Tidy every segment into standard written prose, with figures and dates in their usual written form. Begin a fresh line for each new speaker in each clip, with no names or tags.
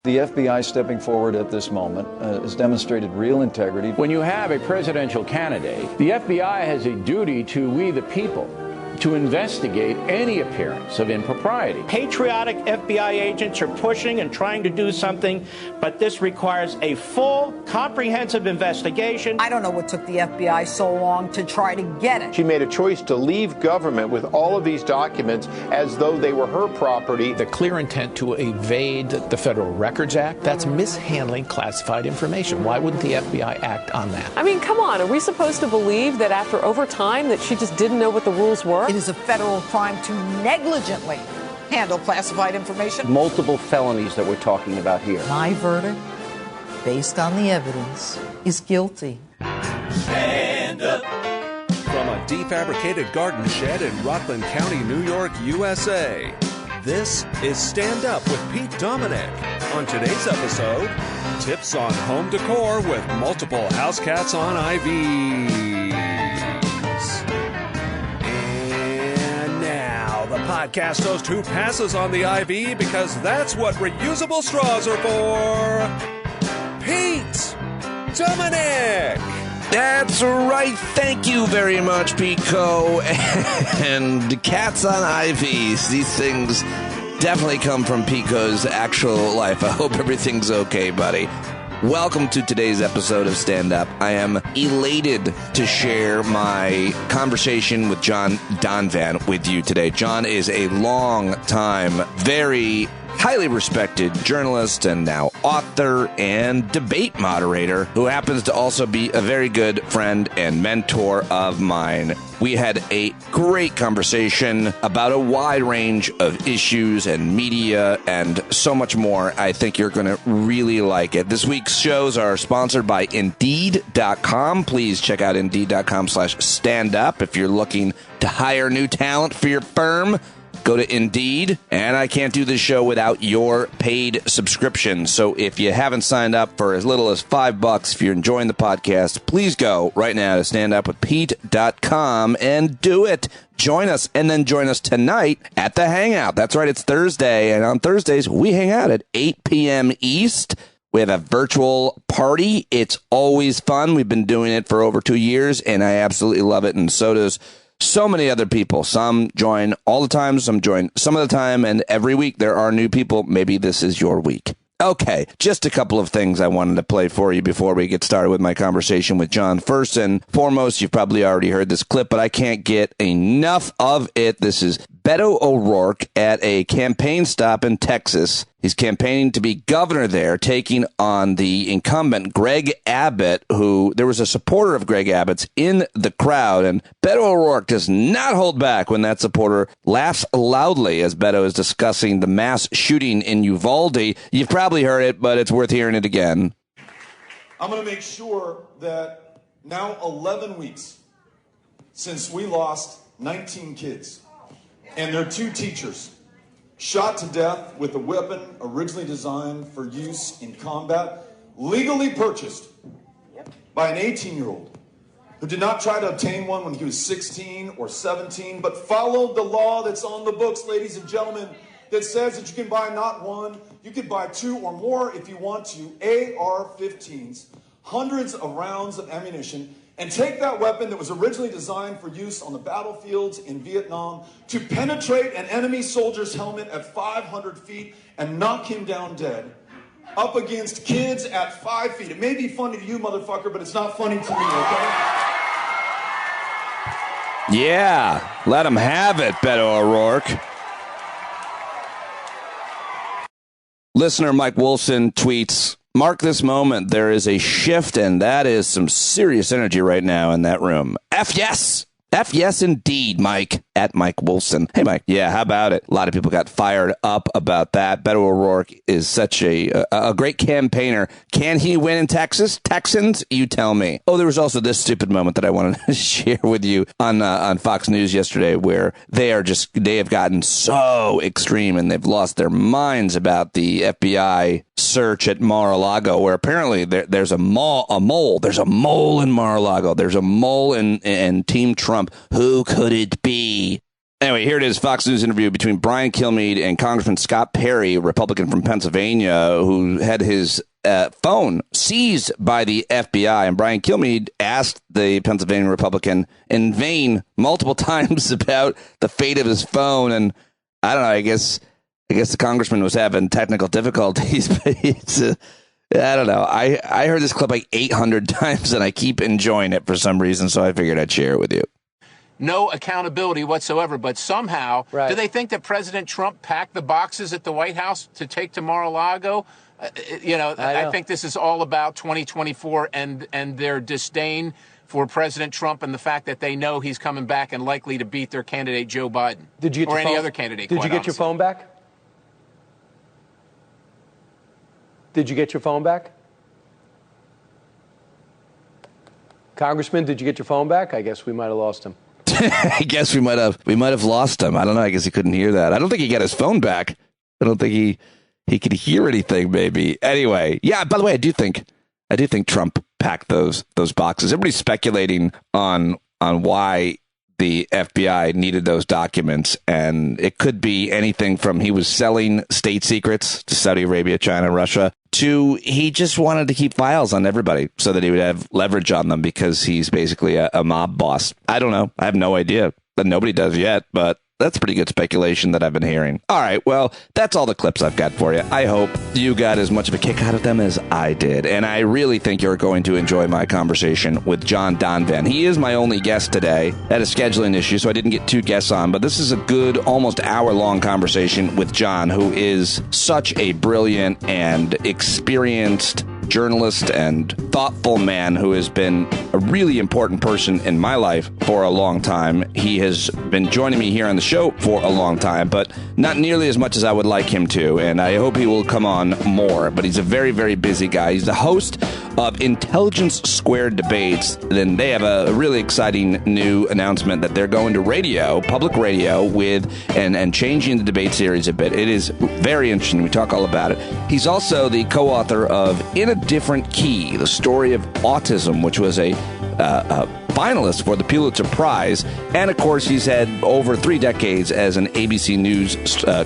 The FBI stepping forward at this moment has demonstrated real integrity.
When you have a presidential candidate, the FBI has a duty to we the people to investigate any appearance of impropriety.
Patriotic FBI agents are pushing and trying to do something, but this requires a full, comprehensive investigation.
I don't know what took the FBI so long to try to get it.
She made a choice to leave government with all of these documents as though they were her property.
The clear intent to evade the Federal Records Act, that's mishandling classified information. Why wouldn't the FBI act on that?
I mean, come on, are we supposed to believe that after over time that she just didn't know what the rules were?
It is a federal crime to negligently handle classified information.
Multiple felonies that we're talking about here.
My verdict, based on the evidence, is guilty.
Stand up. From a defabricated garden shed in Rockland County, New York, USA, this is Stand Up with Pete Dominic. On today's episode, tips on home decor with multiple house cats on IVs. The podcast host who passes on the IV because that's what reusable straws are for, Pete Dominic.
That's right. Thank you very much, Pico. And cats on IVs. These things definitely come from Pico's actual life. I hope everything's okay, buddy. Welcome to today's episode of Stand Up. I am elated to share my conversation with John Donvan with you today. John is a long-time, very highly respected journalist and now author and debate moderator who happens to also be a very good friend and mentor of mine. We had a great conversation about a wide range of issues and media and so much more. I think you're going to really like it. This week's shows are sponsored by Indeed.com. Please check out Indeed.com/standup if you're looking to hire new talent for your firm. Go to Indeed, and I can't do this show without your paid subscription. So if you haven't signed up for as little as $5, if you're enjoying the podcast, please go right now to standupwithpete.com and do it. Join us, and then join us tonight at the Hangout. That's right, it's Thursday, and on Thursdays, we hang out at 8 p.m. East. We have a virtual party. It's always fun. We've been doing it for over 2 years, and I absolutely love it, and so does so many other people. Some join all the time, some join some of the time, and every week there are new people. Maybe this is your week. Okay, just a couple of things I wanted to play for you before we get started with my conversation with John. First and foremost, you've probably already heard this clip, but I can't get enough of it. This is Beto O'Rourke at a campaign stop in Texas. He's campaigning to be governor there, taking on the incumbent Greg Abbott, who there was a supporter of Greg Abbott's in the crowd. And Beto O'Rourke does not hold back when that supporter laughs loudly as Beto is discussing the mass shooting in Uvalde. You've probably heard it, but it's worth hearing it again.
I'm going to make sure that now 11 weeks since we lost 19 kids and their 2 teachers shot to death with a weapon originally designed for use in combat, legally purchased by an 18-year-old who did not try to obtain one when he was 16 or 17, but followed the law that's on the books, ladies and gentlemen, that says that you can buy not one, you can buy 2 or more if you want to, AR-15s, hundreds of rounds of ammunition, and take that weapon that was originally designed for use on the battlefields in Vietnam to penetrate an enemy soldier's helmet at 500 feet and knock him down dead up against kids at 5 feet. It may be funny to you, motherfucker, but it's not funny to me, okay?
Yeah, let him have it, Beto O'Rourke. Listener Mike Wilson tweets, "Mark this moment. There is a shift, and that is some serious energy right now in that room. F yes. F yes, indeed, Mike." At Mike Wilson. Hey, Mike. Yeah, how about it? A lot of people got fired up about that. Beto O'Rourke is such a great campaigner. Can he win in Texas? Texans? You tell me. Oh, there was also this stupid moment that I wanted to share with you on Fox News yesterday where they have gotten so extreme and they've lost their minds about the FBI search at Mar-a-Lago, where apparently there's a mole. There's a mole in Mar-a-Lago. There's a mole in Team Trump. Who could it be? Anyway, here it is, Fox News interview between Brian Kilmeade and Congressman Scott Perry, Republican from Pennsylvania, who had his phone seized by the FBI. And Brian Kilmeade asked the Pennsylvania Republican in vain multiple times about the fate of his phone. And I don't know, I guess the congressman was having technical difficulties, but I don't know. I heard this clip like 800 times and I keep enjoying it for some reason, so I figured I'd share it with you.
No accountability whatsoever, but somehow, do they think that President Trump packed the boxes at the White House to take to Mar-a-Lago? I think this is all about 2024 and their disdain for President Trump and the fact that they know he's coming back and likely to beat their candidate, Joe Biden, or any other candidate.
Did you get your phone back? Did you get your phone back? Congressman, did you get your phone back? I guess we might have lost him.
I guess we might have lost him. I don't know. I guess he couldn't hear that. I don't think he got his phone back. I don't think he could hear anything, maybe. Anyway, yeah, by the way, I do think Trump packed those boxes. Everybody's speculating on why the FBI needed those documents, and it could be anything from he was selling state secrets to Saudi Arabia, China, Russia, to he just wanted to keep files on everybody so that he would have leverage on them because he's basically a mob boss. I don't know. I have no idea. But nobody does yet, but that's pretty good speculation that I've been hearing. All right, well, that's all the clips I've got for you. I hope you got as much of a kick out of them as I did, and I really think you're going to enjoy my conversation with John Donvan. He is my only guest today. I had a scheduling issue, so I didn't get two guests on, but this is a good, almost hour-long conversation with John, who is such a brilliant and experienced journalist and thoughtful man who has been a really important person in my life for a long time. He has been joining me here on the show for a long time, but not nearly as much as I would like him to, and I hope he will come on more. But he's a very, very busy guy. He's the host of Intelligence Squared Debates. Then they have a really exciting new announcement that they're going to radio, public radio, with and changing the debate series a bit. It is very interesting. We talk all about it. He's also the co-author of In a Different Key, the Story of Autism, which was a finalist for the Pulitzer Prize. And, of course, he's had over 3 decades as an ABC News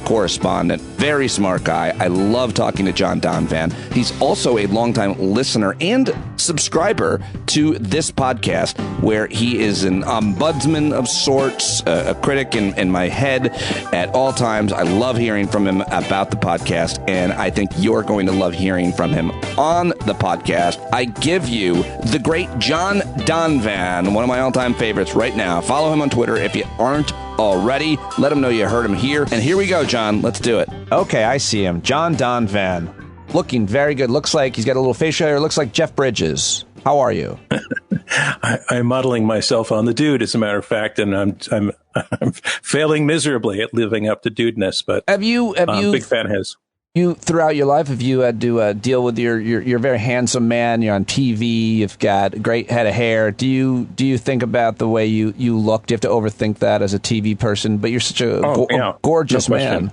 correspondent. Very smart guy. I love talking to John Donvan. He's also a longtime listener and subscriber to this podcast, where he is an ombudsman of sorts, a critic in my head at all times. I love hearing from him about the podcast, and I think you're going to love hearing from him on the podcast. I give you the great John Donvan, one of my all-time favorites right now. Follow him on Twitter if you aren't already. Let him know you heard him here. And here we go, John. Let's do it.
Okay, I see him. John Donvan. Looking very good. Looks like he's got a little facial hair. Looks like Jeff Bridges. How are you?
I'm modeling myself on the dude, as a matter of fact, and I'm failing miserably at living up to dudeness. But
have you
big fan of his.
You, throughout your life, have you had to deal with you're a very handsome man, you're on TV, you've got a great head of hair. Do you think about the way you look? Do you have to overthink that as a TV person? But you're such a gorgeous man.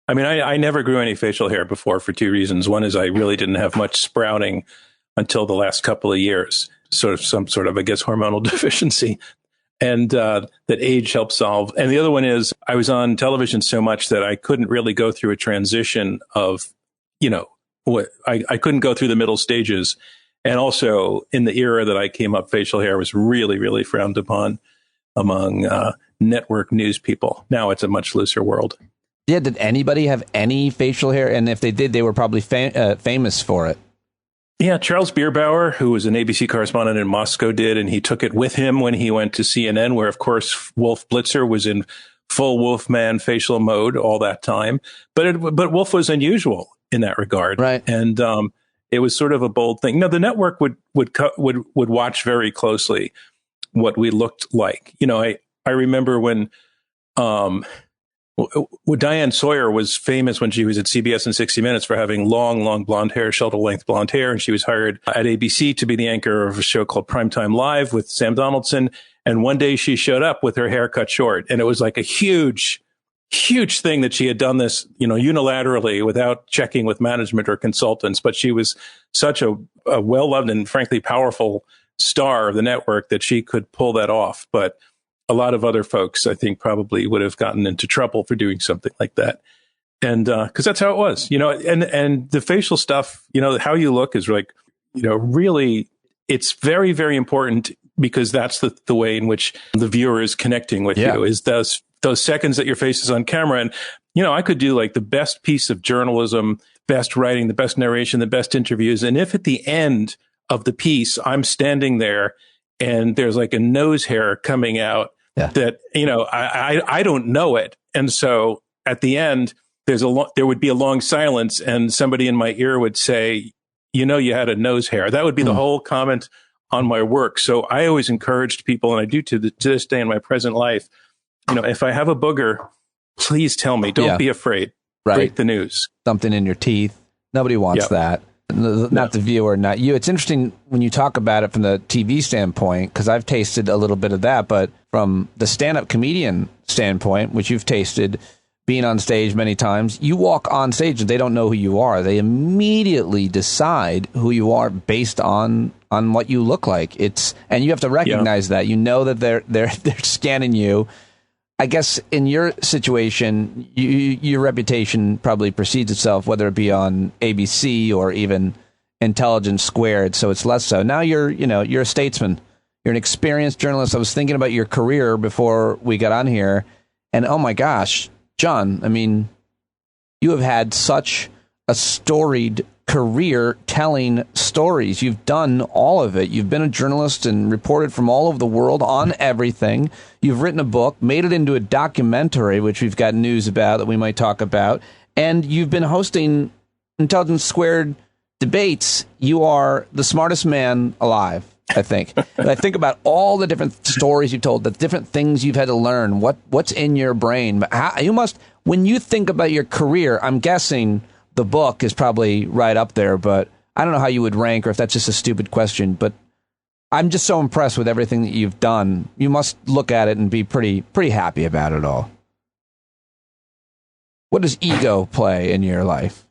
I mean, I never grew any facial hair before for 2 reasons. One is I really didn't have much sprouting until the last couple of years, some sort of, I guess, hormonal deficiency. And that age helped solve. And the other one is I was on television so much that I couldn't really go through a transition of, I couldn't go through the middle stages. And also in the era that I came up, facial hair was really, really frowned upon among network news people. Now it's a much looser world.
Yeah. Did anybody have any facial hair? And if they did, they were probably famous for it.
Yeah, Charles Bierbauer, who was an ABC correspondent in Moscow, did, and he took it with him when he went to CNN, where, of course, Wolf Blitzer was in full Wolfman facial mode all that time. But Wolf was unusual in that regard,
right?
And it was sort of a bold thing. No, the network would watch very closely what we looked like. I remember when Diane Sawyer was famous when she was at CBS and 60 Minutes for having long blonde hair, shoulder-length blonde hair. And she was hired at ABC to be the anchor of a show called Primetime Live with Sam Donaldson. And one day she showed up with her hair cut short. And it was like a huge thing that she had done this, unilaterally without checking with management or consultants. But she was such a well-loved and frankly powerful star of the network that she could pull that off. But a lot of other folks, I think, probably would have gotten into trouble for doing something like that. And because that's how it was, and the facial stuff, how you look is like, really, it's very, very important, because that's the way in which the viewer is connecting with you, is those seconds that your face is on camera. And, I could do like the best piece of journalism, best writing, the best narration, the best interviews. And if at the end of the piece, I'm standing there and there's like a nose hair coming out that, I don't know it. And so at the end, there would be a long silence, and somebody in my ear would say, you had a nose hair. That would be the whole comment on my work. So I always encouraged people, and I do to this day in my present life, if I have a booger, please tell me. Don't be afraid.
Right.
Break the news.
Something in your teeth. Nobody wants that. Not the viewer, not you. It's interesting when you talk about it from the TV standpoint, because I've tasted a little bit of that, but from the stand-up comedian standpoint, which you've tasted being on stage many times, you walk on stage and they don't know who you are. They immediately decide who you are based on what you look like. And you have to recognize that. That they're scanning you. I guess in your situation, your reputation probably precedes itself, whether it be on ABC or even Intelligence Squared. So it's less so. Now you're a statesman. You're an experienced journalist. I was thinking about your career before we got on here, and oh my gosh, John, I mean, you have had such a storied career telling stories. You've done all of it. You've been a journalist and reported from all over the world on everything. You've written a book, made it into a documentary, which we've got news about that we might talk about. And you've been hosting Intelligence Squared debates. You are the smartest man alive, I think. I think about all the different stories you've told, the different things you've had to learn, what's in your brain. When you think about your career, I'm guessing the book is probably right up there, but I don't know how you would rank, or if that's just a stupid question, but I'm just so impressed with everything that you've done. You must look at it and be pretty happy about it all. What does ego play in your life?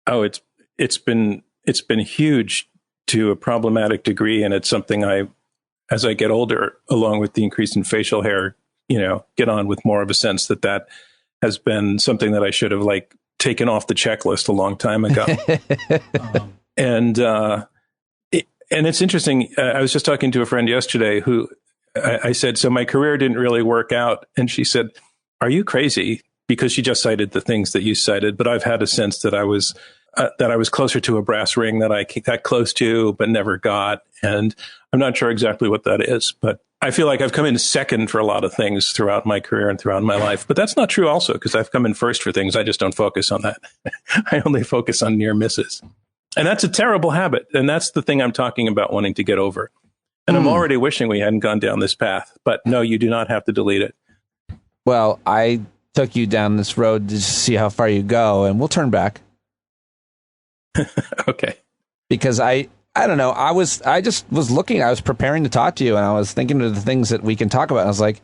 Oh, it's been huge to a problematic degree, and it's something as I get older, along with the increase in facial hair, get on with more of a sense that has been something that I should have taken off the checklist a long time ago. And it's interesting. I was just talking to a friend yesterday who I said, so my career didn't really work out. And she said, are you crazy? Because she just cited the things that you cited. But I've had a sense that I was closer to a brass ring that I got close to, but never got. And I'm not sure exactly what that is, but I feel like I've come in second for a lot of things throughout my career and throughout my life. But that's not true also, because I've come in first for things. I just don't focus on that. I only focus on near misses. And that's a terrible habit. And that's the thing I'm talking about wanting to get over. And I'm already wishing we hadn't gone down this path. But no, you do not have to delete it.
Well, I took you down this road to see how far you go, and we'll turn back.
Okay.
Because I don't know. I just was looking. I was preparing to talk to you, and I was thinking of the things that we can talk about. And I was like,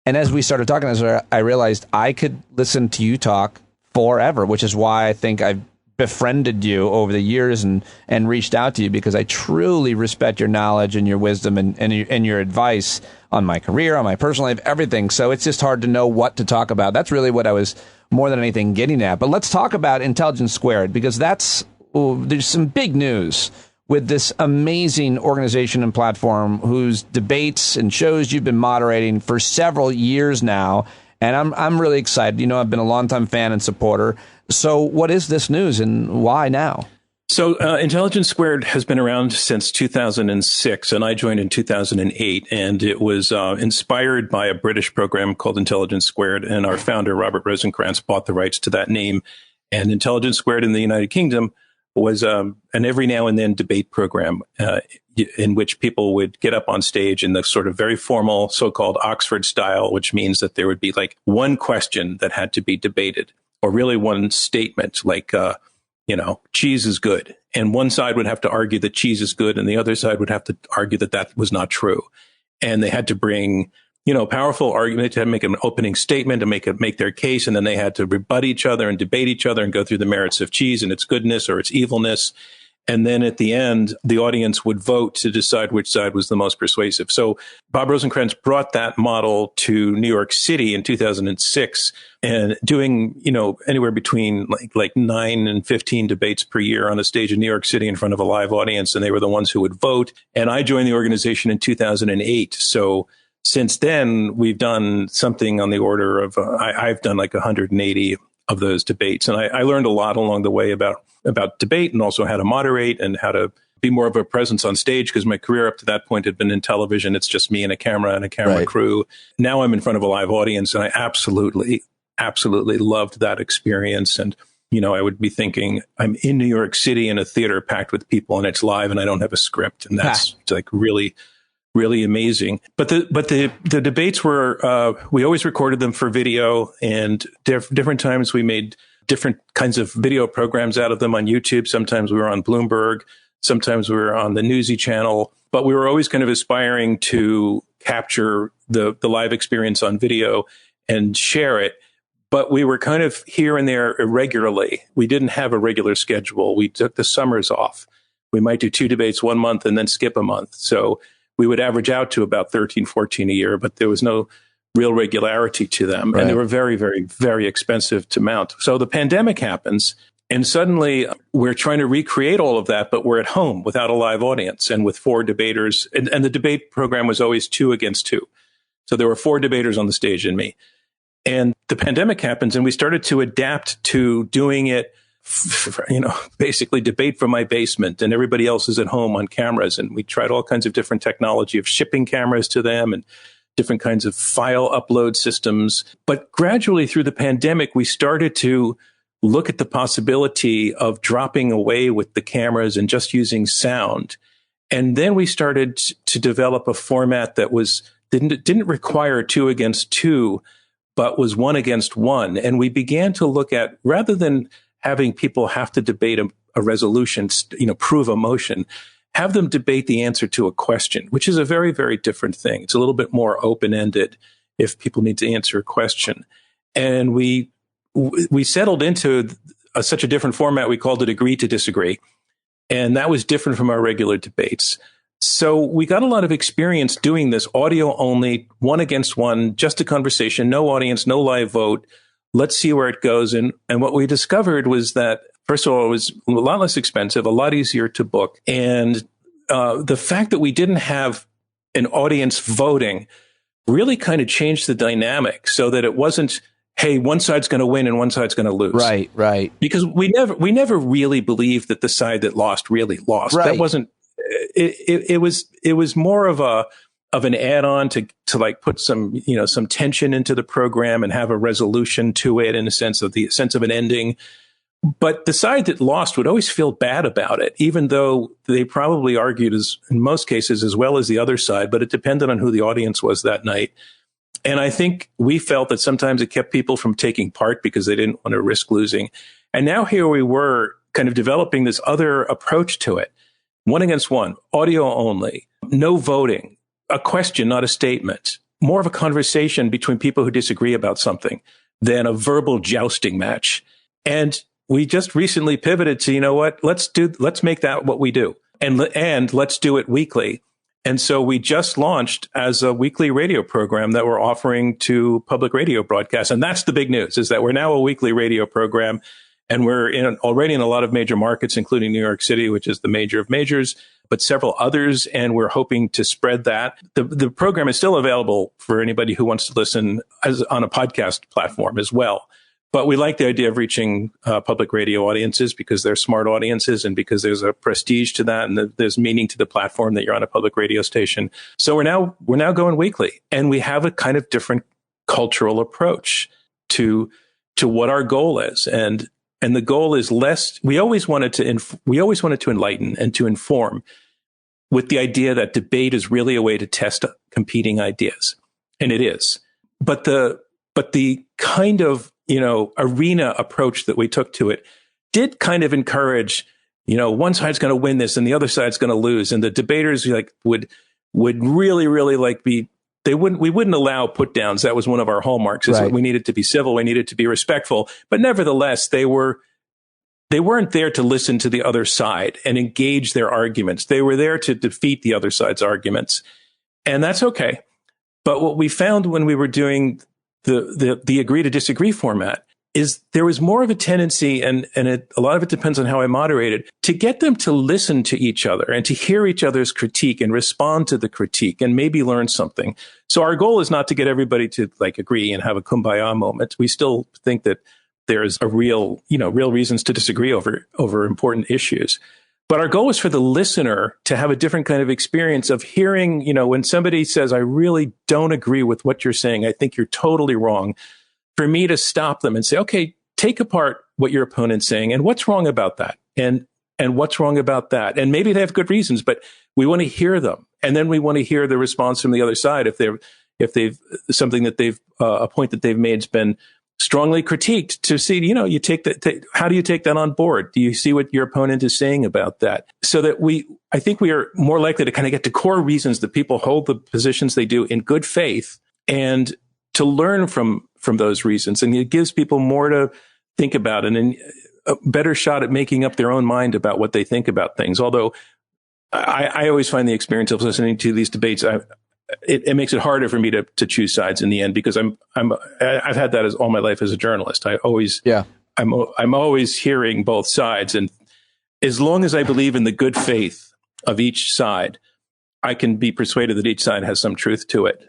and as we started talking, I realized I could listen to you talk forever, which is why I think I've befriended you over the years and reached out to you, because I truly respect your knowledge and your wisdom and your advice on my career, on my personal life, everything. So it's just hard to know what to talk about. That's really what I was more than anything getting at. But let's talk about Intelligence Squared, because there's some big news with this amazing organization and platform whose debates and shows you've been moderating for several years now. And I'm really excited. I've been a longtime fan and supporter. So what is this news and why now?
So Intelligence Squared has been around since 2006, and I joined in 2008. And it was inspired by a British program called Intelligence Squared. And our founder, Robert Rosencrantz, bought the rights to that name. And Intelligence Squared in the United Kingdom was an every now and then debate program in which people would get up on stage in the sort of very formal so-called Oxford style, which means that there would be one question that had to be debated, or really one statement like, cheese is good. And one side would have to argue that cheese is good, and the other side would have to argue that that was not true. And they had to bring powerful argument to make an opening statement to make their case, and then they had to rebut each other and debate each other and go through the merits of cheese and its goodness or its evilness. And then at the end, the audience would vote to decide which side was the most persuasive. So Bob Rosencrantz brought that model to New York City in 2006 and doing, anywhere between like 9 and 15 debates per year on a stage in New York City in front of a live audience. And they were the ones who would vote. And I joined the organization in 2008. So since then, we've done something on the order of, I've done like 180 of those debates. And I learned a lot along the way about debate and also how to moderate and how to be more of a presence on stage, because my career up to that point had been in television. It's just me and a camera crew. Now I'm in front of a live audience, and I absolutely loved that experience. And, I would be thinking I'm in New York City in a theater packed with people and it's live and I don't have a script. And that's like really, really amazing. But the debates were, we always recorded them for video, and different times we made different kinds of video programs out of them on YouTube. Sometimes we were on Bloomberg. Sometimes we were on the Newsy channel. But we were always kind of aspiring to capture the live experience on video and share it. But we were kind of here and there irregularly. We didn't have a regular schedule. We took the summers off. We might do 2 debates 1 month and then skip a month. So we would average out to about 13, 14 a year, but there was no real regularity to them. Right. And they were very, very, very expensive to mount. So the pandemic happens, and suddenly we're trying to recreate all of that, but we're at home without a live audience and with 4 debaters. And the debate program was always 2 against 2. So there were 4 debaters on the stage and me. And the pandemic happens, and we started to adapt to doing it, basically debate from my basement, and everybody else is at home on cameras. And we tried all kinds of different technology of shipping cameras to them and different kinds of file upload systems. But gradually through the pandemic, we started to look at the possibility of dropping away with the cameras and just using sound. And then we started to develop a format that didn't require 2 against 2, but was 1 against 1. And we began to look at, rather than having people have to debate a resolution, prove a motion, have them debate the answer to a question, which is a very, very different thing. It's a little bit more open-ended if people need to answer a question. And we settled into such a different format. We called it Agree to Disagree. And that was different from our regular debates. So we got a lot of experience doing this audio only, 1 against 1, just a conversation, no audience, no live vote. Let's see where it goes. And what we discovered was that, first of all, it was a lot less expensive, a lot easier to book. And the fact that we didn't have an audience voting really kind of changed the dynamic, so that it wasn't, hey, one side's going to win and one side's going to lose.
Right.
Because we never really believed that the side that lost really lost. Right. That wasn't. It was more of an add-on to like put some tension into the program and have a resolution to it, in a sense of an ending. But the side that lost would always feel bad about it, even though they probably argued, in most cases, as well as the other side, but it depended on who the audience was that night. And I think we felt that sometimes it kept people from taking part because they didn't want to risk losing. And now here we were kind of developing this other approach to it. 1 against 1, audio only, no voting, a question, not a statement, more of a conversation between people who disagree about something than a verbal jousting match. And we just recently pivoted to, let's make that what we do. And let's do it weekly. And so we just launched as a weekly radio program that we're offering to public radio broadcasts. And that's the big news, is that we're now a weekly radio program. And we're already in a lot of major markets, including New York City, which is the major of majors, but several others. And we're hoping to spread that. The program is still available for anybody who wants to listen on a podcast platform as well. But we like the idea of reaching public radio audiences because they're smart audiences and because there's a prestige to that and there's meaning to the platform that you're on a public radio station. So we're now going weekly, and we have a kind of different cultural approach to what our goal is. And the goal is less. We always wanted to enlighten and to inform, with the idea that debate is really a way to test competing ideas, and it is. But the kind of arena approach that we took to it did kind of encourage, one side's going to win this and the other side's going to lose, and the debaters would really be. We wouldn't allow put downs. That was one of our hallmarks, is that we needed to be civil. We needed to be respectful, but nevertheless, they they weren't there to listen to the other side and engage their arguments. They were there to defeat the other side's arguments. And that's okay. But what we found when we were doing the agree to disagree format is there was more of a tendency, and a lot of it depends on how I moderated, to get them to listen to each other and to hear each other's critique and respond to the critique and maybe learn something. So our goal is not to get everybody to like agree and have a kumbaya moment. We still think that there's a real reasons to disagree over important issues. But our goal is for the listener to have a different kind of experience of hearing, when somebody says, I really don't agree with what you're saying, I think you're totally wrong, for me to stop them and say, okay, take apart what your opponent's saying and what's wrong about that, and what's wrong about that. And maybe they have good reasons, but we want to hear them. And then we want to hear the response from the other side. If they've something that they've a point that they've made has been strongly critiqued, to see, you take that. How do you take that on board? Do you see what your opponent is saying about that? So that I think we are more likely to kind of get to core reasons that people hold the positions they do in good faith, and to learn from those reasons. And it gives people more to think about and a better shot at making up their own mind about what they think about things. Although I always find the experience of listening to these debates, it makes it harder for me to choose sides in the end, because I've had that as all my life as a journalist. I'm always hearing both sides, and as long as I believe in the good faith of each side, I can be persuaded that each side has some truth to it.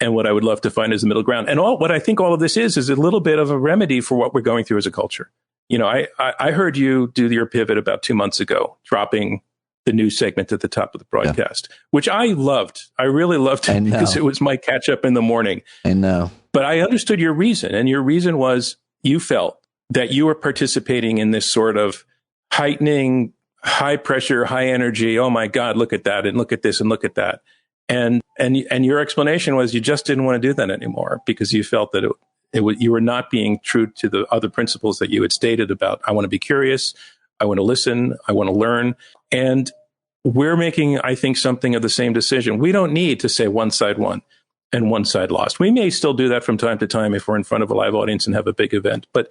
And what I would love to find is the middle ground. And what I think all of this is a little bit of a remedy for what we're going through as a culture. I heard you do your pivot about 2 months ago, dropping the news segment at the top of the broadcast, which I loved. I really loved it because it was my catch up in the morning.
I know.
But I understood your reason. And your reason was you felt that you were participating in this sort of heightening, high pressure, high energy. Oh my God, look at that. And look at this and look at that. And your explanation was you just didn't want to do that anymore because you felt that you were not being true to the other principles that you had stated about, I want to be curious, I want to listen, I want to learn. And we're making, I think, something of the same decision. We don't need to say one side won and one side lost. We may still do that from time to time if we're in front of a live audience and have a big event. But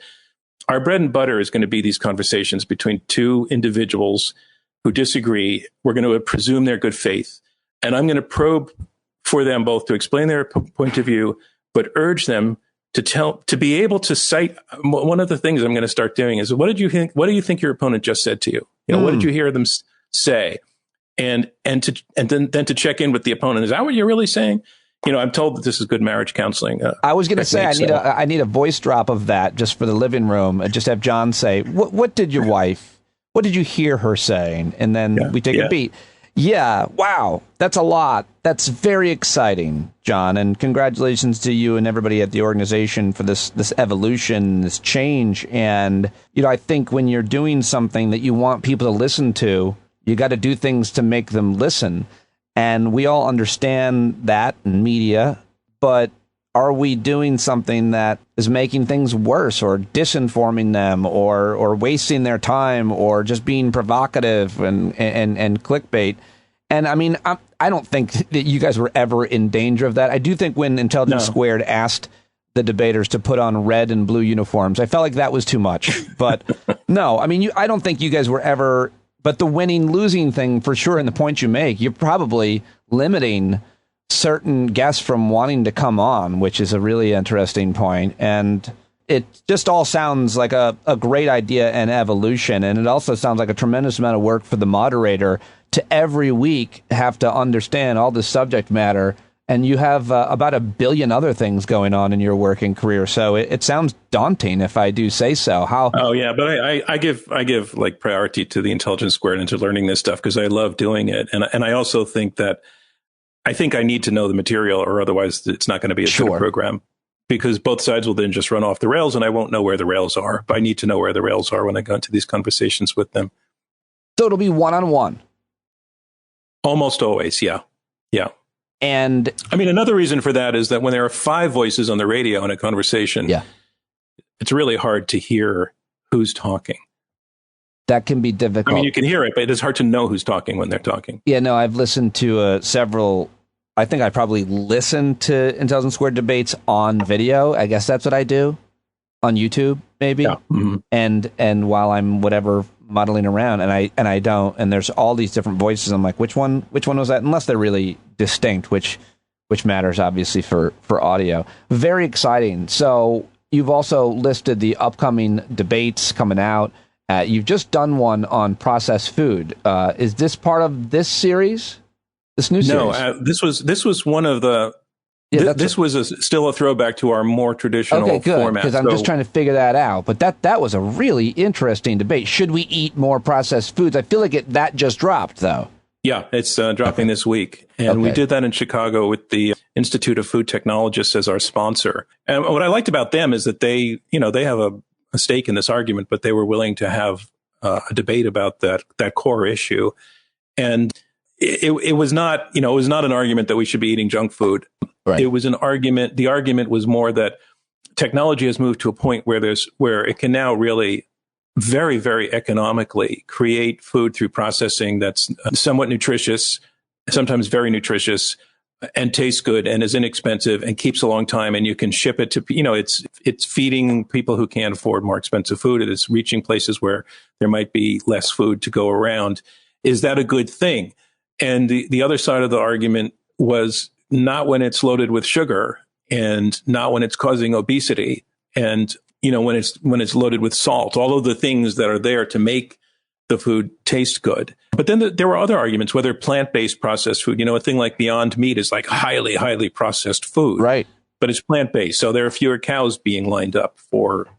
our bread and butter is going to be these conversations between two individuals who disagree. We're going to presume their good faith. And I'm going to probe for them both to explain their point of view, but urge them to be able to cite. One of the things I'm going to start doing is, what do you think your opponent just said to you? What did you hear them say? And then to check in with the opponent. Is that what you're really saying? I'm told that this is good marriage counseling.
I was going to say, I need a voice drop of that just for the living room, and just have John say, what did your wife, what did you hear her saying? And then we take a beat. Yeah, wow, that's a lot. That's very exciting, John, and congratulations to you and everybody at the organization for this evolution, this change. And, I think when you're doing something that you want people to listen to, you got to do things to make them listen. And we all understand that in media, but are we doing something that is making things worse, or disinforming them, or wasting their time, or just being provocative and clickbait? And I mean, I don't think that you guys were ever in danger of that. I do think when Intelligence Squared asked the debaters to put on red and blue uniforms, I felt like that was too much. But no, I mean, I don't think you guys were ever. But the winning losing thing, for sure, and the point you make, you're probably limiting certain guests from wanting to come on, which is a really interesting point. And it just all sounds like a great idea and evolution. And it also sounds like a tremendous amount of work for the moderator to every week have to understand all this subject matter. And you have about 1 billion other things going on in your working career. So it sounds daunting, if I do say so. How?
Oh, yeah. But I give like priority to the Intelligence Squared and to learning this stuff because I love doing it. And I also think that I need to know the material, or otherwise it's not going to be a good program, because both sides will then just run off the rails and I won't know where the rails are. But I need to know where the rails are when I go into these conversations with them.
So it'll be one-on-one.
Almost always. Yeah. Yeah.
And
I mean, another reason for that is that when there are 5 voices on the radio in a conversation, it's really hard to hear who's talking.
That can be difficult.
I mean, you can hear it, but it's hard to know who's talking when they're talking.
Yeah, no, I've listened to several. I think I probably listened to Intelligence Squared debates on video. I guess that's what I do. on YouTube, maybe.
Yeah. Mm-hmm.
And while I'm whatever muddling around, and I don't, and there's all these different voices. I'm like, which one was that? Unless they're really distinct, which matters obviously for audio. Very exciting. So you've also listed the upcoming debates coming out. You've just done one on processed food. Is this part of this series? This new series?
No, this was one of the. Yeah, this was still a throwback to our more traditional format.
Because I'm just trying to figure that out. But that was a really interesting debate. Should we eat more processed foods? I feel like that just dropped, though.
Yeah, it's dropping this week. And we did that in Chicago with the Institute of Food Technologists as our sponsor. And what I liked about them is that they have a stake in this argument, but they were willing to have a debate about that core issue. And it was not an argument that we should be eating junk food. Right. It was an argument. The argument was more that technology has moved to a point where it can now really very, very economically create food through processing that's somewhat nutritious, sometimes very nutritious, and tastes good and is inexpensive and keeps a long time. And you can ship it to, it's feeding people who can't afford more expensive food. It is reaching places where there might be less food to go around. Is that a good thing? And the other side of the argument was not when it's loaded with sugar and not when it's causing obesity and, when it's loaded with salt, all of the things that are there to make the food taste good. But then there were other arguments, whether plant-based processed food, a thing like Beyond Meat is like highly, highly processed food.
Right.
But it's plant-based. So there are fewer cows being lined up for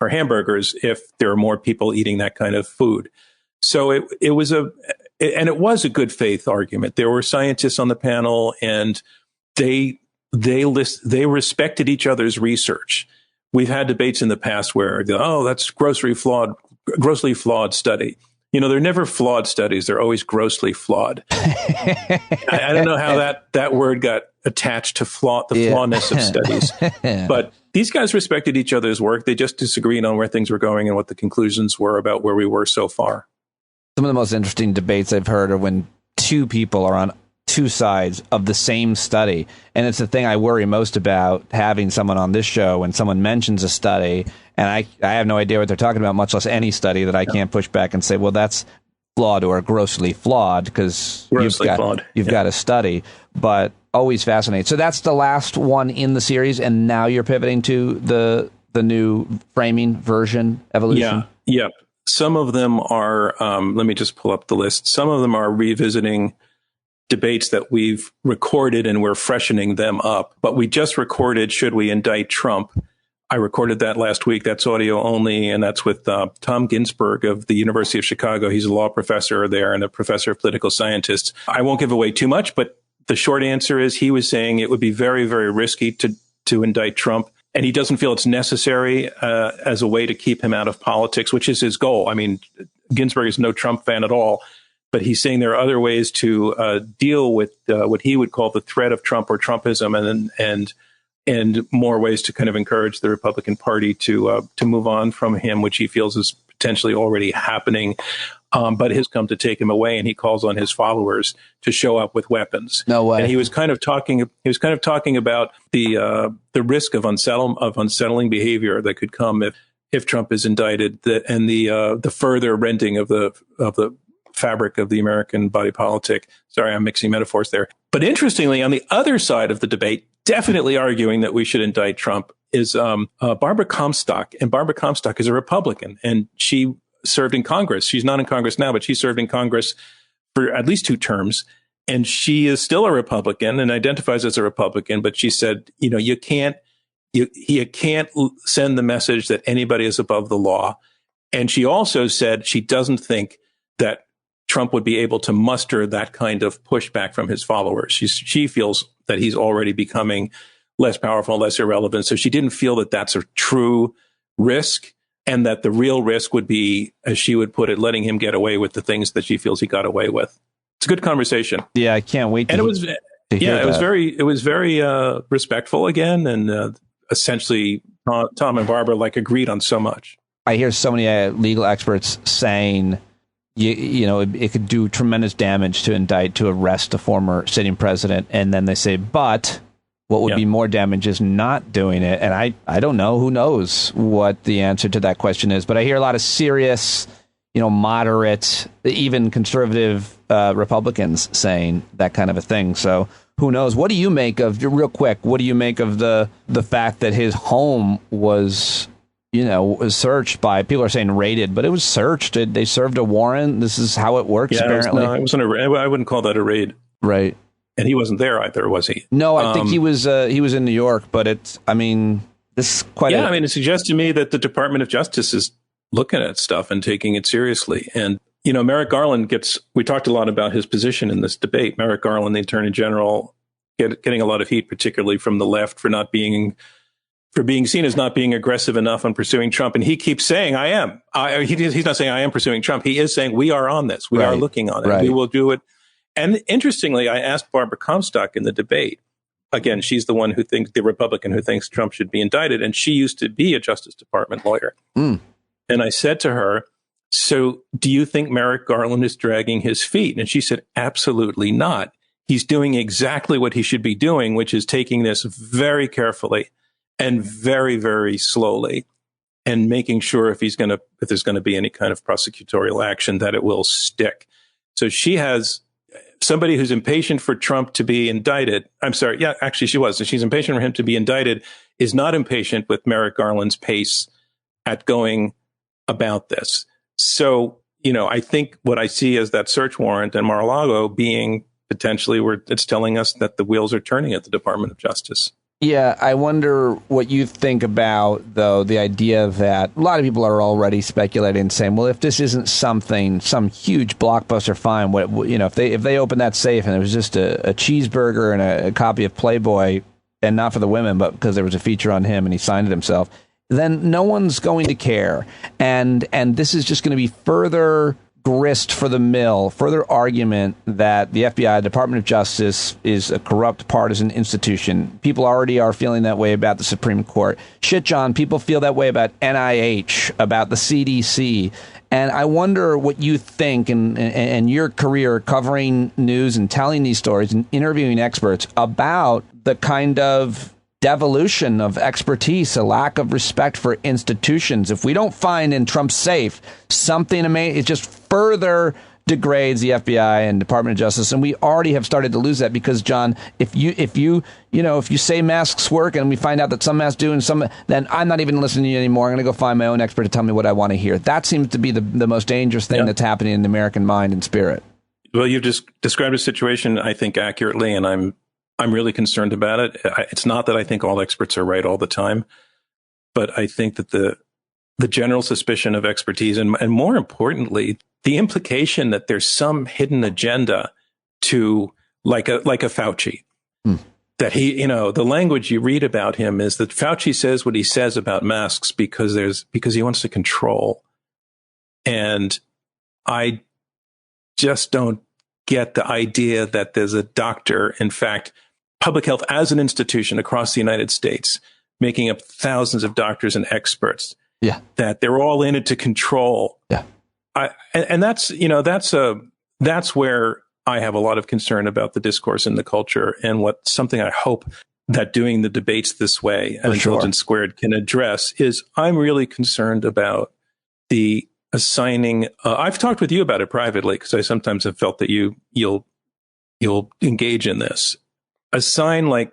hamburgers if there are more people eating that kind of food. So it was a good faith argument. There were scientists on the panel, and they respected each other's research. We've had debates in the past where, that's grossly flawed study. They're never flawed studies. They're always grossly flawed. I don't know how that word got attached to the flawness of studies. But these guys respected each other's work. They just disagreed on where things were going and what the conclusions were about where we were so far.
Some of the most interesting debates I've heard are when two people are on two sides of the same study. And it's the thing I worry most about having someone on this show when someone mentions a study and I have no idea what they're talking about, much less any study that I can't push back and say, well, that's flawed or grossly flawed because you've got a study. But always fascinating. So that's the last one in the series. And now you're pivoting to the new framing version evolution.
Yeah. Some of them are, let me just pull up the list. Some of them are revisiting debates that we've recorded and we're freshening them up. But we just recorded Should We Indict Trump? I recorded that last week. That's audio only. And that's with Tom Ginsburg of the University of Chicago. He's a law professor there and a professor of political scientists. I won't give away too much, but the short answer is he was saying it would be very, very risky to indict Trump. And he doesn't feel it's necessary as a way to keep him out of politics, which is his goal. I mean, Ginsburg is no Trump fan at all, but he's saying there are other ways to deal with what he would call the threat of Trump or Trumpism, and more ways to kind of encourage the Republican Party to move on from him, which he feels is potentially already happening. But has come to take him away, and he calls on his followers to show up with weapons.
No way.
And he was kind of talking about the risk of unsettling behavior that could come if Trump is indicted, and the further rending of the fabric of the American body politic. Sorry, I'm mixing metaphors there. But interestingly, on the other side of the debate, definitely arguing that we should indict Trump is Barbara Comstock, and Barbara Comstock is a Republican, and she served in Congress. She's not in Congress now, but she served in Congress for at least 2 terms. And she is still a Republican and identifies as a Republican. But she said, you can't send the message that anybody is above the law. And she also said she doesn't think that Trump would be able to muster that kind of pushback from his followers. She feels that he's already becoming less powerful, less irrelevant. So she didn't feel that that's a true risk. And that the real risk would be, as she would put it, letting him get away with the things that she feels he got away with. It's a good conversation.
Yeah, I can't wait.
And it was very respectful again, and essentially Tom and Barbara agreed on so much.
I hear so many legal experts saying, it could do tremendous damage to arrest a former sitting president, and then they say, but What would be more damage is not doing it. And I don't know. Who knows what the answer to that question is? But I hear a lot of serious, moderate, even conservative Republicans saying that kind of a thing. So who knows? What do you make of, real quick, what do you make of the fact that his home was, was searched by, people are saying raided, but it was searched. They served a warrant. This is how it works, apparently.
It wasn't I wouldn't call that a raid.
Right.
And he wasn't there either, was he?
No, I think he was in New York, but this is quite
it suggests to me that the Department of Justice is looking at stuff and taking it seriously. And, Merrick Garland we talked a lot about his position in this debate. Merrick Garland, the Attorney General, getting a lot of heat, particularly from the left, for being seen as not being aggressive enough on pursuing Trump. And he keeps saying, I am. He's not saying I am pursuing Trump. He is saying we are on this. We are looking on it.
Right.
We will do it. And interestingly, I asked Barbara Comstock in the debate. Again, she's the one the Republican who thinks Trump should be indicted. And she used to be a Justice Department lawyer. And I said to her, so do you think Merrick Garland is dragging his feet? And she said, absolutely not. He's doing exactly what he should be doing, which is taking this very carefully and very, very slowly and making sure if there's going to be any kind of prosecutorial action, that it will stick. So she has somebody who's impatient for Trump to be indicted. I'm sorry. Yeah, actually she was. She's impatient for him to be indicted, is not impatient with Merrick Garland's pace at going about this. So, I think what I see as that search warrant in Mar-a-Lago being potentially where it's telling us that the wheels are turning at the Department of Justice.
Yeah, I wonder what you think about, though, the idea that a lot of people are already speculating and saying, well, if this isn't some huge blockbuster find, if they open that safe and it was just a cheeseburger and a copy of Playboy, and not for the women, but because there was a feature on him and he signed it himself, then no one's going to care. And this is just going to be further grist for the mill, further argument that the FBI, Department of Justice, is a corrupt partisan institution. People already are feeling that way about the Supreme Court. Shit, John, people feel that way about NIH, about the CDC. And I wonder what you think and your career covering news and telling these stories and interviewing experts about the kind of devolution of expertise, a lack of respect for institutions. If we don't find in Trump's safe something amazing, it just further degrades the FBI and Department of Justice. And we already have started to lose that because, John, if you say masks work and we find out that some masks do and some, then I'm not even listening to you anymore. I'm going to go find my own expert to tell me what I want to hear. That seems to be the most dangerous thing that's happening in the American mind and spirit.
Well, you've just described a situation, I think, accurately, and I'm really concerned about it. It's not that I think all experts are right all the time, but I think that the general suspicion of expertise and more importantly, the implication that there's some hidden agenda to like a Fauci, that he, the language you read about him is that Fauci says what he says about masks because he wants to control. And I just don't get the idea that there's a doctor, in fact, public health as an institution across the United States, making up thousands of doctors and experts, that they're all in it to control.
Yeah.
And that's where I have a lot of concern about the discourse in the culture, and something I hope that doing the debates this way and Intelligence Squared can address is I'm really concerned about the assigning. I've talked with you about it privately because I sometimes have felt that you'll engage in this. Assign like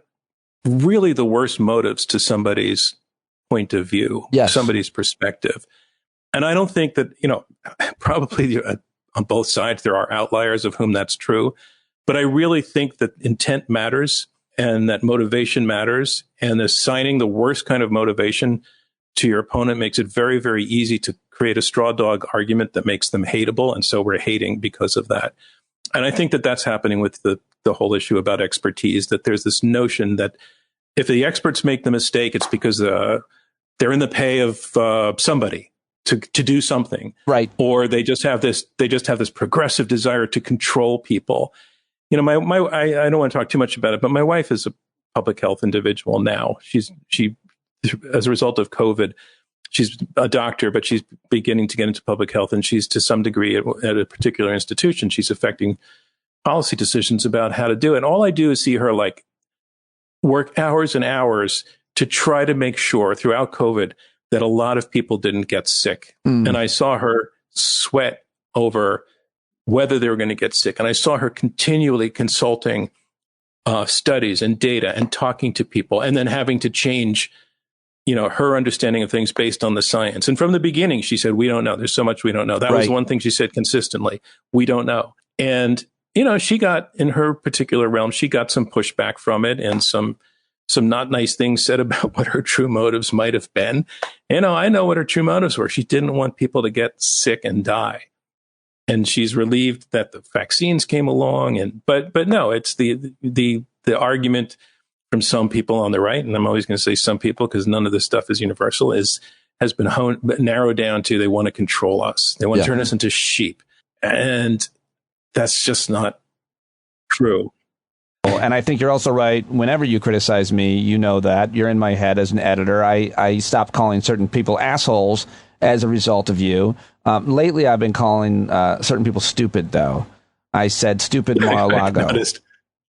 really the worst motives to somebody's point of view, somebody's perspective. And I don't think that, probably on both sides, there are outliers of whom that's true. But I really think that intent matters and that motivation matters. And assigning the worst kind of motivation to your opponent makes it very, very easy to create a straw dog argument that makes them hateable. And so we're hating because of that. And I think that that's happening with the whole issue about expertise, that there's this notion that if the experts make the mistake, it's because they're in the pay of somebody to do something,
right? Or
they just have this progressive desire to control people. I don't want to talk too much about it, but my wife is a public health individual now. She as a result of COVID, she's a doctor, but she's beginning to get into public health, and she's to some degree at a particular institution. She's affecting policy decisions about how to do it. And all I do is see her like work hours and hours to try to make sure throughout COVID that a lot of people didn't get sick. And I saw her sweat over whether they were going to get sick. And I saw her continually consulting studies and data and talking to people and then having to change, her understanding of things based on the science. And from the beginning, she said, we don't know. There's so much we don't know. That was one thing she said consistently. We don't know. And, she got, in her particular realm, she got some pushback from it and some not nice things said about what her true motives might have been. I know what her true motives were. She didn't want people to get sick and die. And she's relieved that the vaccines came along. But no, it's the argument from some people on the right, and I'm always going to say some people because none of this stuff is universal, has been narrowed down to they want to control us. They want to turn us into sheep. And that's just not true.
And I think you're also right. Whenever you criticize me, you know that. You're in my head as an editor. I stopped calling certain people assholes as a result of you. Lately, I've been calling certain people stupid, though. I said stupid Mar-a-Lago.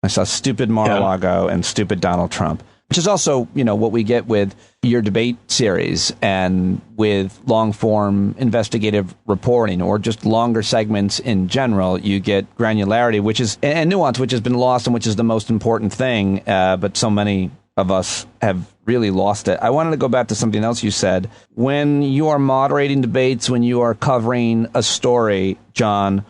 I saw stupid Mar-a-Lago and stupid Donald Trump, which is also, what we get with your debate series and with long-form investigative reporting or just longer segments in general. You get granularity, which is and nuance, which has been lost and which is the most important thing. But so many of us have really lost it. I wanted to go back to something else you said. When you are moderating debates, when you are covering a story, John,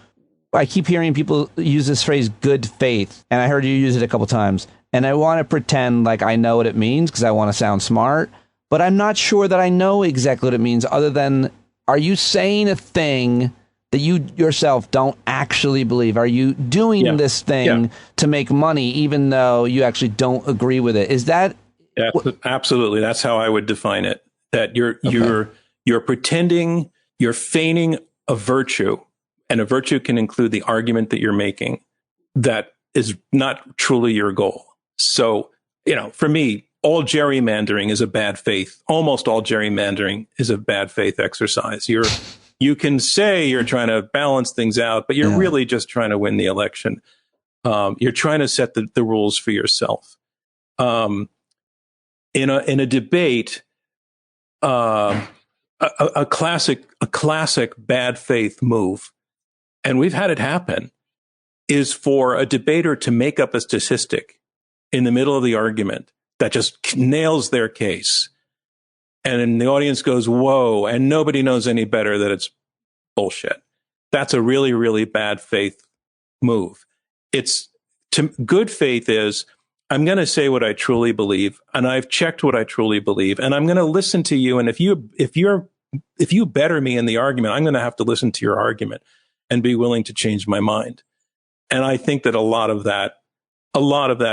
I keep hearing people use this phrase, good faith, and I heard you use it a couple times. And I want to pretend like I know what it means because I want to sound smart, but I'm not sure that I know exactly what it means other than, are you saying a thing that you yourself don't actually believe? Are you doing this thing to make money even though you actually don't agree with it? Is that...
Yeah, absolutely. That's how I would define it. That you're pretending, you're feigning a virtue, and a virtue can include the argument that you're making that is not truly your goal. So, for me, all gerrymandering is a bad faith. Almost all gerrymandering is a bad faith exercise. You can say you're trying to balance things out, but you're really just trying to win the election. You're trying to set the rules for yourself. In a debate, a classic bad faith move, and we've had it happen, is for a debater to make up a statistic in the middle of the argument that just nails their case. And then the audience goes, whoa, and nobody knows any better that it's bullshit. That's a really, really bad faith move. Good faith is, I'm going to say what I truly believe, and I've checked what I truly believe, and I'm going to listen to you. And if you better me in the argument, I'm going to have to listen to your argument and be willing to change my mind. And I think that a lot of that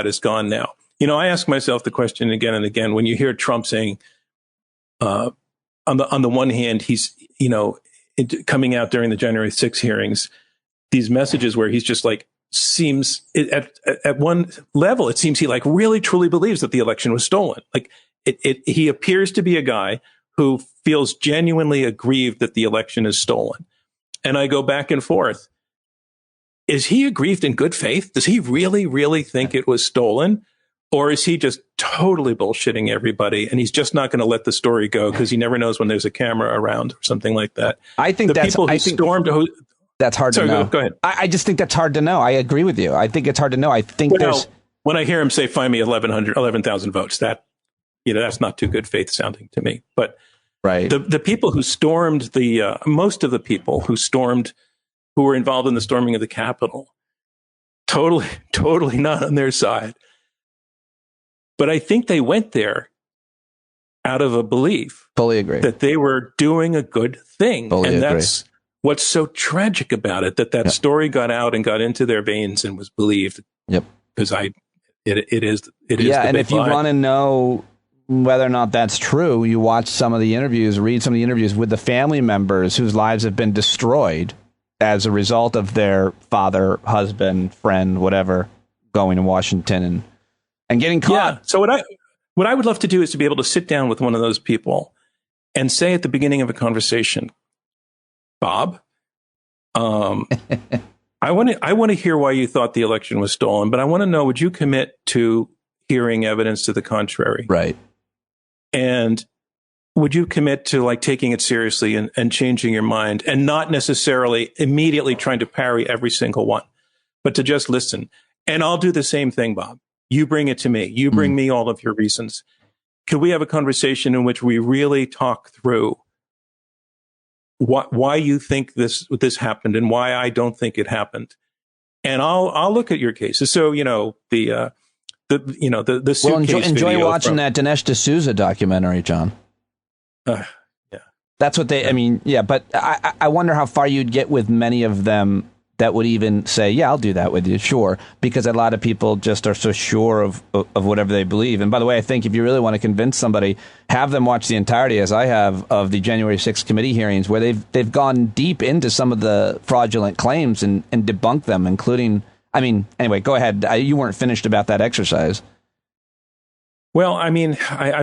is gone now. I ask myself the question again and again, when you hear Trump saying, on the one hand, he's, coming out during the January 6 hearings, these messages where he's just like, seems at one level, it seems he like really truly believes that the election was stolen. Like he appears to be a guy who feels genuinely aggrieved that the election is stolen. And I go back and forth. Is he aggrieved in good faith? Does he really, really think it was stolen? Or is he just totally bullshitting everybody and he's just not going to let the story go because he never knows when there's a camera around or something like that?
I think that's hard to know.
Go ahead.
I just think that's hard to know. I agree with you. I think it's hard to know. I think
when I hear him say, find me 11,000 votes, that's not too good faith sounding to me. But the people who stormed most of the people who were involved in the storming of the Capitol, totally not on their side. But I think they went there out of a belief.
Fully agree.
That they were doing a good thing.
Fully agree.
That's what's so tragic about it, that story got out and got into their veins and was believed.
Yep.
Because it is.
Yeah, and if you want to know whether or not that's true, you watch some of the interviews, read some of the interviews with the family members whose lives have been destroyed as a result of their father, husband, friend, whatever, going to Washington and getting caught.
Yeah. So what I would love to do is to be able to sit down with one of those people and say at the beginning of a conversation, Bob, I want to hear why you thought the election was stolen, but I want to know, would you commit to hearing evidence to the contrary.
Right.
And would you commit to like taking it seriously and changing your mind and not necessarily immediately trying to parry every single one, but to just listen? And I'll do the same thing, Bob. You bring it to me. You bring me all of your reasons. Could we have a conversation in which we really talk through why you think this happened and why I don't think it happened? And I'll look at your cases. So, the suitcase
enjoy watching that Dinesh D'Souza documentary, John.
Yeah.
That's what they, but I wonder how far you'd get with many of them that would even say, yeah, I'll do that with you, sure, because a lot of people just are so sure of whatever they believe. And by the way, I think if you really want to convince somebody, have them watch the entirety, as I have, of the January 6th committee hearings, where they've gone deep into some of the fraudulent claims and debunked them, including, anyway, go ahead. You weren't finished about that exercise.
Well, I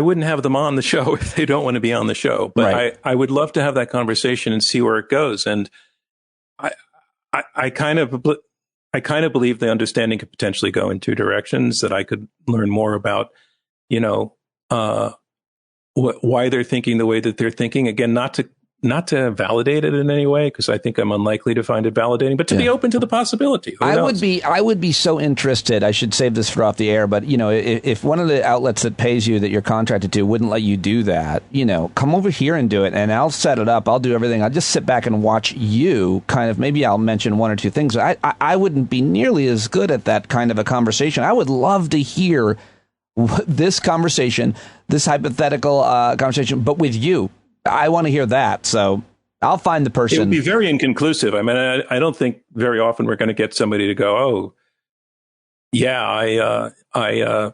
wouldn't have them on the show if they don't want to be on the show, but right. I would love to have that conversation and see where it goes. And I kind of believe the understanding could potentially go in two directions, that I could learn more about, why they're thinking the way that they're thinking. Again, not to validate it in any way, because I think I'm unlikely to find it validating, but to be open to the possibility. I
would be so interested. I should save this for off the air, but if one of the outlets that pays you that you're contracted to wouldn't let you do that, come over here and do it, and I'll set it up. I'll do everything. I'll just sit back and watch you. Maybe I'll mention one or two things. I wouldn't be nearly as good at that kind of a conversation. I would love to hear this conversation, this hypothetical conversation, but with you. I want to hear that, so I'll find the person.
It would be very inconclusive. I don't think very often we're going to get somebody to go, "Oh, yeah, I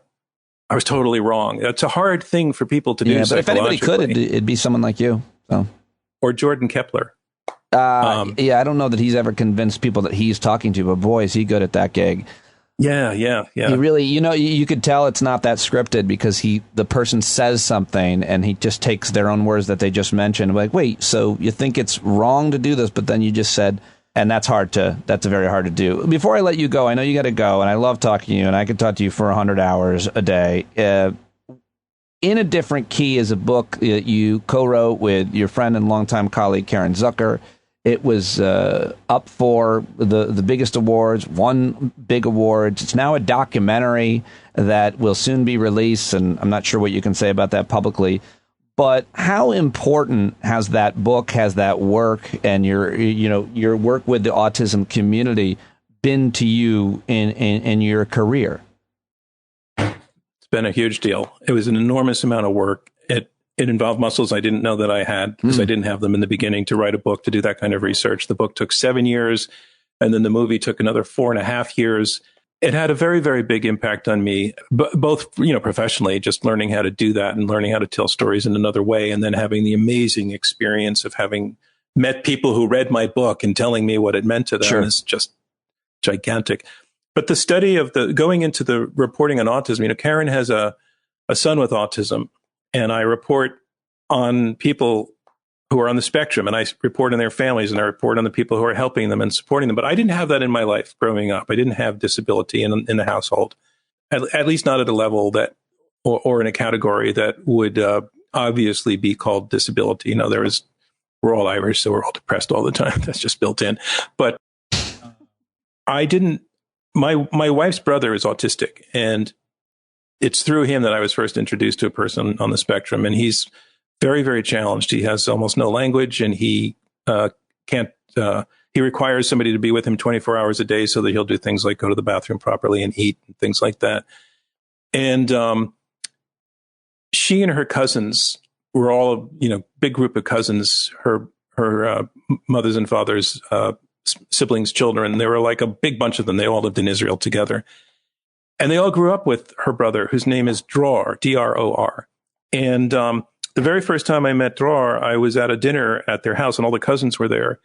was totally wrong." That's a hard thing for people to do.
Yeah, but if anybody could, it'd be someone like you. So.
Or Jordan Kepler.
I don't know that he's ever convinced people that he's talking to, but boy, is he good at that gig.
Yeah.
He really, you could tell it's not that scripted, because the person says something and he just takes their own words that they just mentioned. Like, wait, so you think it's wrong to do this, but then you just said, and that's very hard to do. Before I let you go, I know you got to go, and I love talking to you, and I could talk to you for 100 hours a day. In a Different Key is a book that you co-wrote with your friend and longtime colleague, Karen Zucker. It was up for the biggest awards, won big awards. It's now a documentary that will soon be released, and I'm not sure what you can say about that publicly. But how important has that book, has that work, and your work with the autism community been to you in your career?
It's been a huge deal. It was an enormous amount of work. It involved muscles I didn't know that I had, because I didn't have them in the beginning to write a book, to do that kind of research. The book took 7 years, and then the movie took another 4.5 years. It had a very, very big impact on me, both, professionally, just learning how to do that and learning how to tell stories in another way, and then having the amazing experience of having met people who read my book and telling me what it meant to them is just gigantic. But the study of going into the reporting on autism, Karen has a son with autism. And I report on people who are on the spectrum, and I report on their families, and I report on the people who are helping them and supporting them. But I didn't have that in my life growing up. I didn't have disability in the household, at least not at a level that, or in a category that would obviously be called disability. We're all Irish, so we're all depressed all the time. That's just built in. But I didn't. My wife's brother is autistic, and it's through him that I was first introduced to a person on the spectrum, and he's very, very challenged. He has almost no language, and he can't. He requires somebody to be with him 24 hours a day so that he'll do things like go to the bathroom properly and eat and things like that. And she and her cousins were all, big group of cousins. Her mother's and father's siblings' children. There were like a big bunch of them. They all lived in Israel together. And they all grew up with her brother, whose name is Dror, D-R-O-R. And the very first time I met Dror, I was at a dinner at their house, and all the cousins were there.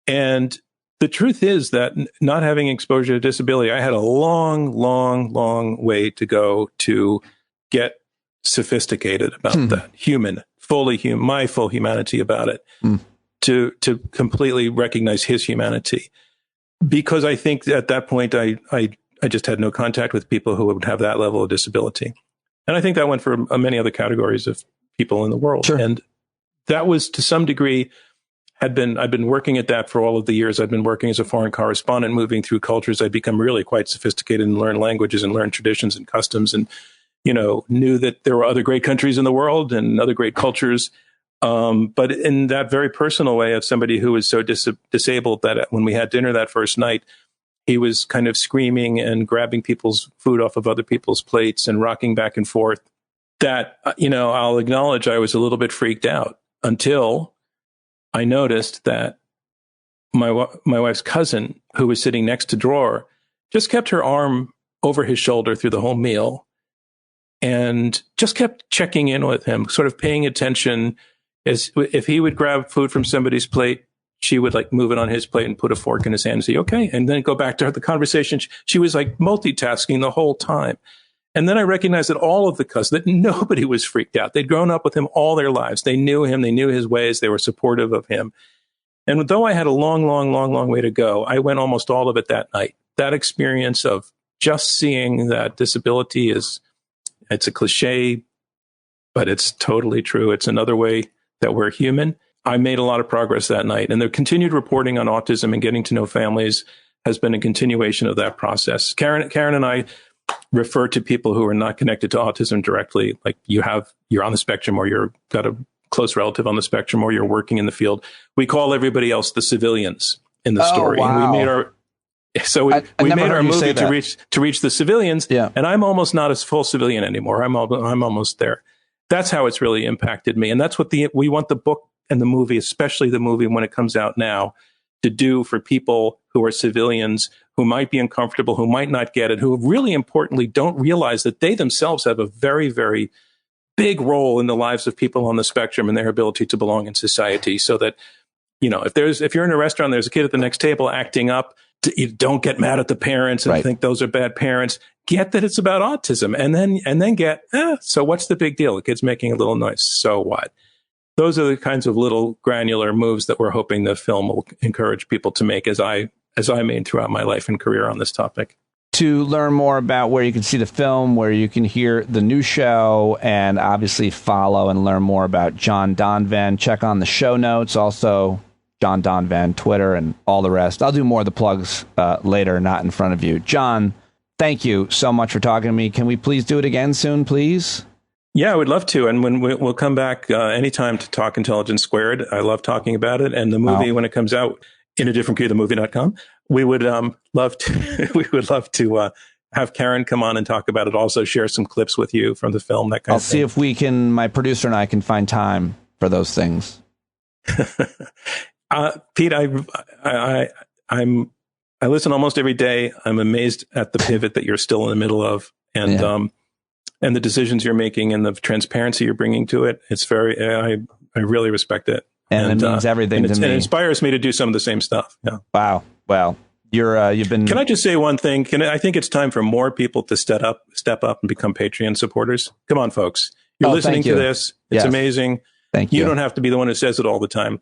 And the truth is that not having exposure to disability, I had a long, long, long way to go to get sophisticated about that. Fully human, my full humanity about it, to completely recognize his humanity. Because I think at that point, I I just had no contact with people who would have that level of disability. And I think that went for many other categories of people in the world.
Sure.
And that was, to some degree, I've been working at that for all of the years. I've been working as a foreign correspondent, moving through cultures. I'd become really quite sophisticated and learned languages and learned traditions and customs, and, knew that there were other great countries in the world and other great cultures. But in that very personal way of somebody who was so disabled that when we had dinner that first night, he was kind of screaming and grabbing people's food off of other people's plates and rocking back and forth, that, I'll acknowledge I was a little bit freaked out until I noticed that my wife's cousin, who was sitting next to Dror, just kept her arm over his shoulder through the whole meal and just kept checking in with him, sort of paying attention. As if he would grab food from somebody's plate, she would move it on his plate and put a fork in his hand and say, okay, and then go back to the conversation. She was multitasking the whole time. And then I recognized that all of the cousins, that nobody was freaked out. They'd grown up with him all their lives. They knew him. They knew his ways. They were supportive of him. And though I had a long, long, long, long way to go, I went almost all of it that night. That experience of just seeing that disability it's a cliche, but it's totally true. It's another way that we're human. I made a lot of progress that night. And the continued reporting on autism and getting to know families has been a continuation of that process. Karen and I refer to people who are not connected to autism directly, like you're on the spectrum, or you've got a close relative on the spectrum, or you're working in the field. We call everybody else the civilians in the story.
Wow.
And we made our movie to reach the civilians.
Yeah.
And I'm almost not a full civilian anymore. I'm almost there. That's how it's really impacted me. And that's what we want the book and the movie, especially the movie when it comes out now, to do for people who are civilians, who might be uncomfortable, who might not get it, who really importantly don't realize that they themselves have a very, very big role in the lives of people on the spectrum and their ability to belong in society. So that, if you're in a restaurant, there's a kid at the next table acting up, you don't get mad at the parents and think those are bad parents. Get that it's about autism, and then get, so what's the big deal? The kid's making a little noise. So what? Those are the kinds of little granular moves that we're hoping the film will encourage people to make, as I made throughout my life and career on this topic.
To learn more about where you can see the film, where you can hear the new show, and obviously follow and learn more about John Donvan, check on the show notes. Also, John Donvan, Twitter, and all the rest. I'll do more of the plugs later, not in front of you. John, thank you so much for talking to me. Can we please do it again soon, please?
Yeah, I would love to. And when we'll come back anytime to talk Intelligence Squared. I love talking about it. And the movie, when it comes out in a different key, themovie.com, we would love to have Karen come on and talk about it. Also share some clips with you from the film, that kind of thing.
I'll see if my producer and I can find time for those things.
Pete, I listen almost every day. I'm amazed at the pivot that you're still in the middle of, and the decisions you're making and the transparency you're bringing to it. It's I really respect it.
And it means everything to me.
And it inspires me to do some of the same stuff. Yeah.
Wow. Well, you've been.
Can I just say one thing? I think it's time for more people to step up and become Patreon supporters. Come on, folks. You're listening to this. It's amazing.
Thank you.
You don't have to be the one who says it all the time.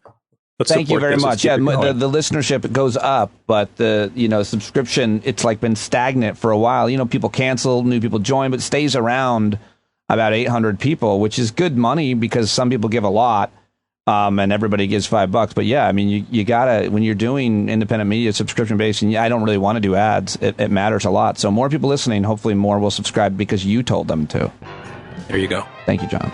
Thank you very much. Yeah, the listenership goes up, but the subscription, it's been stagnant for a while. People cancel, new people join, but it stays around about 800 people, which is good money because some people give a lot, and everybody gives $5. But yeah, I mean, you gotta, when you're doing independent media subscription based, and I don't really want to do ads, it matters a lot. So more people listening, hopefully more will subscribe because you told them to.
There you go.
Thank you, John.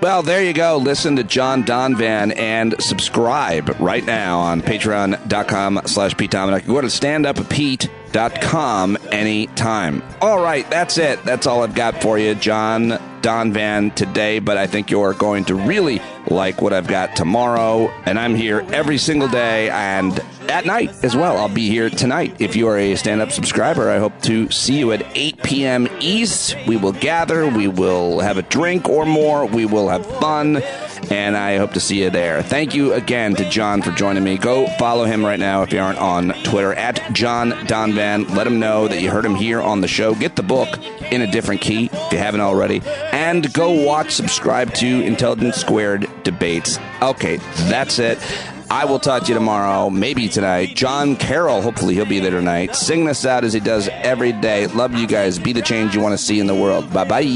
Well, there you go. Listen to John Donvan and subscribe right now on patreon.com/Pete Dominic. Go to standuppete.com anytime. All right, that's it. That's all I've got for you, John Donvan, today, but I think you're going to really like what I've got tomorrow. And I'm here every single day and at night as well. I'll be here tonight. If you are a stand-up subscriber, I hope to see you at 8 p.m. East. We will gather. We will have a drink or more. We will have fun. And I hope to see you there. Thank you again to John for joining me. Go follow him right now if you aren't on Twitter, at John Donvan. Let him know that you heard him here on the show. Get the book in a different key if you haven't already. And go subscribe to Intelligence Squared Debates. Okay, that's it. I will talk to you tomorrow, maybe tonight. John Carroll, hopefully he'll be there tonight, singing us out as he does every day. Love you guys. Be the change you want to see in the world. Bye-bye.
Boy,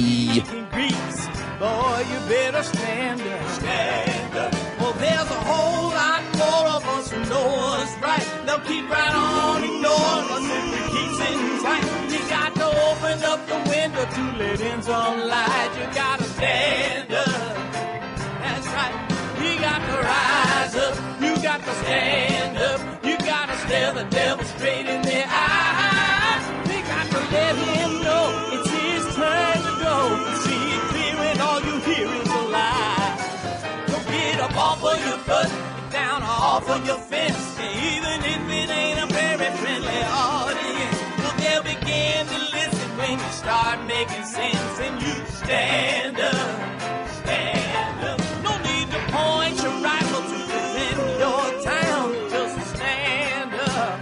you better stand up. Stand up. Well, there's a whole lot more of us who know us right. They'll keep right on ignoring us if we keep sitting tight. You got to open up the window to let in some light. You got to stand up. That's right. You got to rise up. You got to stand up. You got to stare the devil straight in the eye. We got to let him know it's his turn to go. See it clear and all you hear is a lie. Don't get up off of your butt, get down off of your fence. Even if it ain't a very friendly audience, well, they'll begin to listen when you start making sense. And you stand up, stand up. No need to point your rifle to defend your town. Just stand up,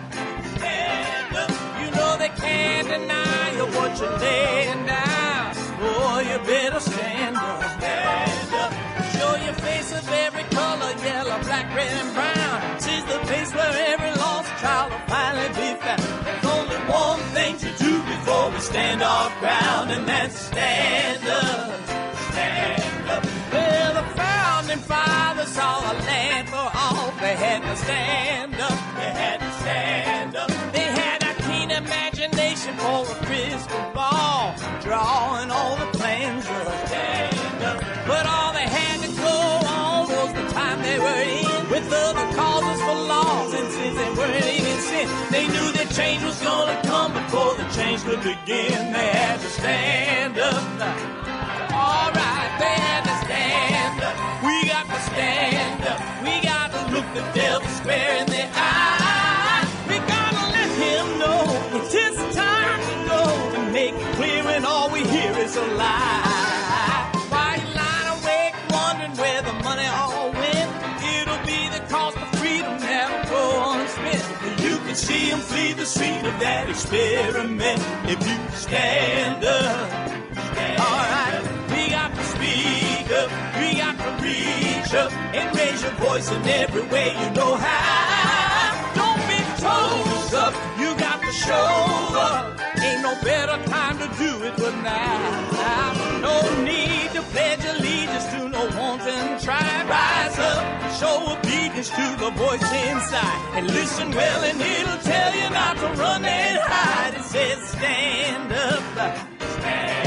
stand up. You know they can't deny you what you're laying down. Boy, you better stand up, stand up. Show your face of every color, yellow, black, red, and brown. This is the place where every lost child will finally be found. There's only one thing to do before we stand our ground, and that's stand up, stand up. Well, the founding fathers saw a land for all. They had to stand up, they had to stand up. They had a keen imagination for a crystal ball, drawing all the plans of stand up. But all they had to go on was the time they were in, with other causes for laws, and since they weren't even sin, they knew that change was gonna come before the change could begin. They had to stand up. All right, they had to stand up. We got to stand up. We got to look the devil square in the eye. We gotta let him know it's his time to go, and make it clear when all we hear is a lie. Why you lying awake wondering where the money all went? It'll be the cost of freedom that'll go unspent. You can see him flee the scene of that experiment if you stand up. All right, we got to speak up, we got to reach up and raise your voice in every way you know how. Don't be toes up, you got to show up. Ain't no better time to do it but now. No need to pledge allegiance to no wanton tribe. Rise up, show obedience to the voice inside, and listen well and it'll tell you not to run and hide. It says stand up, stand up.